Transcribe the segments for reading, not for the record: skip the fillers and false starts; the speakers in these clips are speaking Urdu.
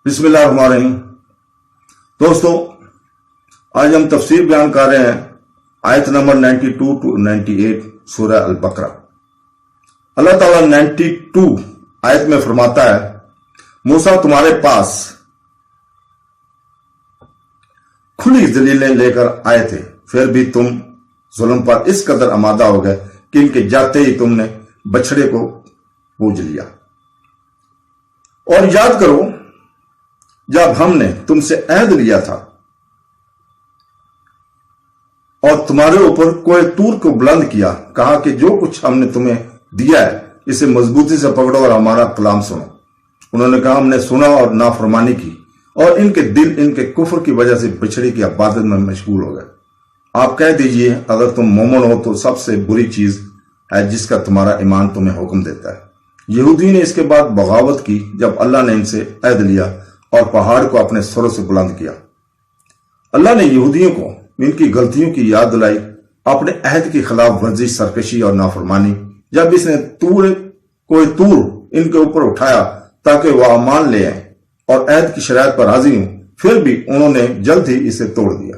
بسم اللہ الرحمن الرحیم۔ دوستو، آج ہم تفسیر بیان کر رہے ہیں آیت نمبر 92 to 98 سورہ البقرہ۔ اللہ تعالیٰ 92 آیت میں فرماتا ہے، موسیٰ تمہارے پاس کھلی دلیلیں لے کر آئے تھے، پھر بھی تم ظلم پر اس قدر آمادہ ہو گئے کہ ان کے جاتے ہی تم نے بچڑے کو پوج لیا۔ اور یاد کرو جب ہم نے تم سے عہد لیا تھا اور تمہارے اوپر کوہ طور کو بلند کیا، کہا کہ جو کچھ ہم نے تمہیں دیا ہے اسے مضبوطی سے پکڑو اور ہمارا کلام سنو۔ انہوں نے کہا ہم نے سنا اور نافرمانی کی، اور ان کے دل ان کے کفر کی وجہ سے بچڑے کی عبادت میں مشغول ہو گئے۔ آپ کہہ دیجئے اگر تم مومن ہو تو سب سے بری چیز ہے جس کا تمہارا ایمان تمہیں حکم دیتا ہے۔ یہودی نے اس کے بعد بغاوت کی جب اللہ نے ان سے عہد لیا اور پہاڑ کو اپنے سروں سے بلند کیا۔ اللہ نے یہودیوں کو ان کی غلطیوں کی یاد دلائی، اپنے عہد کی خلاف ورزی، سرکشی اور نافرمانی۔ جب اس نے کوہ طور ان کے اوپر اٹھایا تاکہ وہ مان لے آئیں اور عہد کی شرائط پر راضی ہوں، پھر بھی انہوں نے جلد ہی اسے توڑ دیا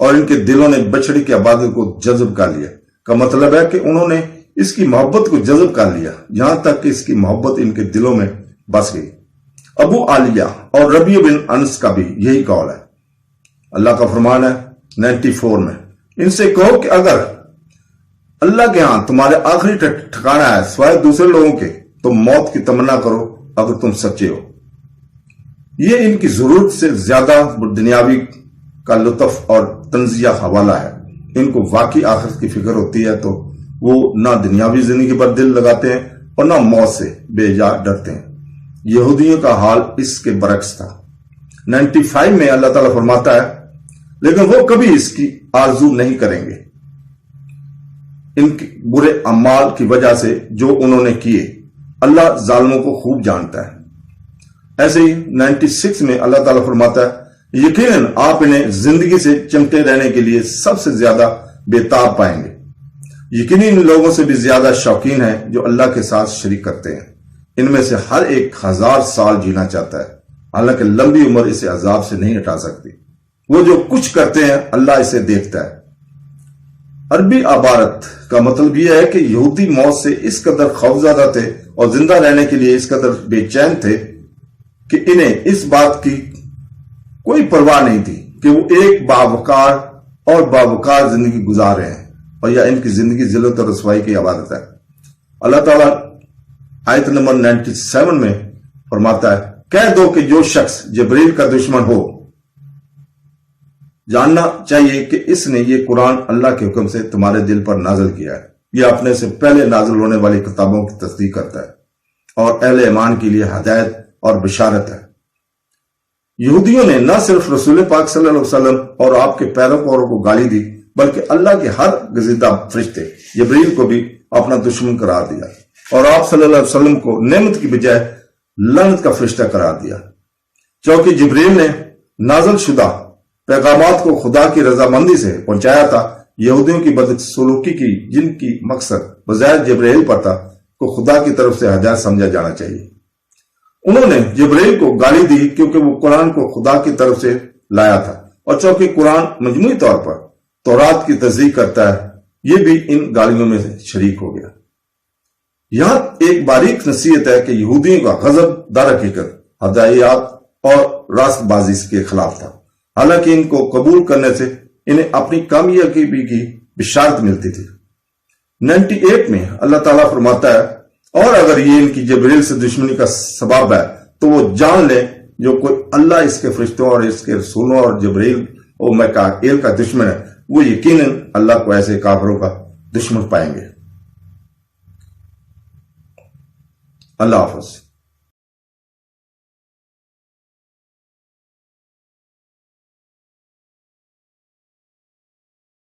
اور ان کے دلوں نے بچڑی کی عبادت کو جذب کر لیا۔ کا مطلب ہے کہ انہوں نے اس کی محبت کو جذب کر لیا، یہاں تک کہ اس کی محبت ان کے دلوں میں بس گئی۔ ابو عالیہ اور ربیع بن انس کا بھی یہی قول ہے۔ اللہ کا فرمان ہے 94 میں، ان سے کہو کہ اگر اللہ کے ہاں تمہارے آخری ٹھکانہ ہے سوائے دوسرے لوگوں کے تو موت کی تمنا کرو اگر تم سچے ہو۔ یہ ان کی ضرورت سے زیادہ دنیاوی کا لطف اور تنزیہ حوالہ ہے۔ ان کو واقعی آخرت کی فکر ہوتی ہے تو وہ نہ دنیاوی زندگی پر دل لگاتے ہیں اور نہ موت سے بے جا ڈرتے ہیں۔ یہودیوں کا حال اس کے برعکس تھا۔ 95 میں اللہ تعالیٰ فرماتا ہے، لیکن وہ کبھی اس کی آرزو نہیں کریں گے ان کے برے اعمال کی وجہ سے جو انہوں نے کیے۔ اللہ ظالموں کو خوب جانتا ہے۔ ایسے ہی 96 میں اللہ تعالیٰ فرماتا ہے، یقیناً آپ انہیں زندگی سے چمٹے رہنے کے لیے سب سے زیادہ بےتاب پائیں گے۔ یقینی ان لوگوں سے بھی زیادہ شوقین ہیں جو اللہ کے ساتھ شریک کرتے ہیں۔ ان میں سے ہر ایک 1000 سال جینا چاہتا ہے، حالانکہ لمبی عمر اسے عذاب سے نہیں ہٹا سکتی۔ وہ جو کچھ کرتے ہیں اللہ اسے دیکھتا ہے۔ عربی عبارت کا مطلب یہ ہے کہ یہودی موت سے اس قدر خوفزدہ تھے اور زندہ رہنے کے لیے اس قدر بے چین تھے کہ انہیں اس بات کی کوئی پرواہ نہیں تھی کہ وہ ایک باوقار زندگی گزار رہے ہیں اور یا ان کی زندگی ذلت اور رسوائی کی عبادت ہے۔ اللہ تعالیٰ آیت نمبر 97 میں فرماتا ہے، کہہ دو کہ جو شخص جبریل کا دشمن ہو جاننا چاہیے کہ اس نے یہ قرآن اللہ کے حکم سے تمہارے دل پر نازل کیا ہے۔ یہ اپنے سے پہلے نازل ہونے والی کتابوں کی تصدیق کرتا ہے اور اہل ایمان کے لیے ہدایت اور بشارت ہے۔ یہودیوں نے نہ صرف رسول پاک صلی اللہ علیہ وسلم اور آپ کے پیروکاروں کو گالی دی بلکہ اللہ کے ہر گزیدہ فرشتے جبریل کو بھی اپنا دشمن قرار دیا اور آپ صلی اللہ علیہ وسلم کو نعمت کی بجائے لعنت کا فرشتہ قرار دیا۔ چونکہ جبریل نے نازل شدہ پیغامات کو خدا کی رضامندی سے پہنچایا تھا، یہودیوں کی بدسلوکی کی جن کی مقصد بظاہر جبریل پر تھا کو خدا کی طرف سے ہدایت سمجھا جانا چاہیے۔ انہوں نے جبریل کو گالی دی کیونکہ وہ قرآن کو خدا کی طرف سے لایا تھا، اور چونکہ قرآن مجموعی طور پر تورات کی تصدیق کرتا ہے، یہ بھی ان گالیوں میں سے شریک ہو گیا۔ یہاں ایک باریک نصیحت ہے کہ یہودیوں کا غضب در حقیقت ہدایات اور راست بازی کے خلاف تھا، حالانکہ ان کو قبول کرنے سے انہیں اپنی کامیابی کی بشارت ملتی تھی۔ 98 میں اللہ تعالیٰ فرماتا ہے، اور اگر یہ ان کی جبریل سے دشمنی کا سبب ہے تو وہ جان لے جو کوئی اللہ، اس کے فرشتوں اور اس کے رسولوں اور جبریل اور میکائیل کا دشمن ہے، وہ یقیناً اللہ کو ایسے کافروں کا دشمن پائیں گے۔ اللہ حافظ۔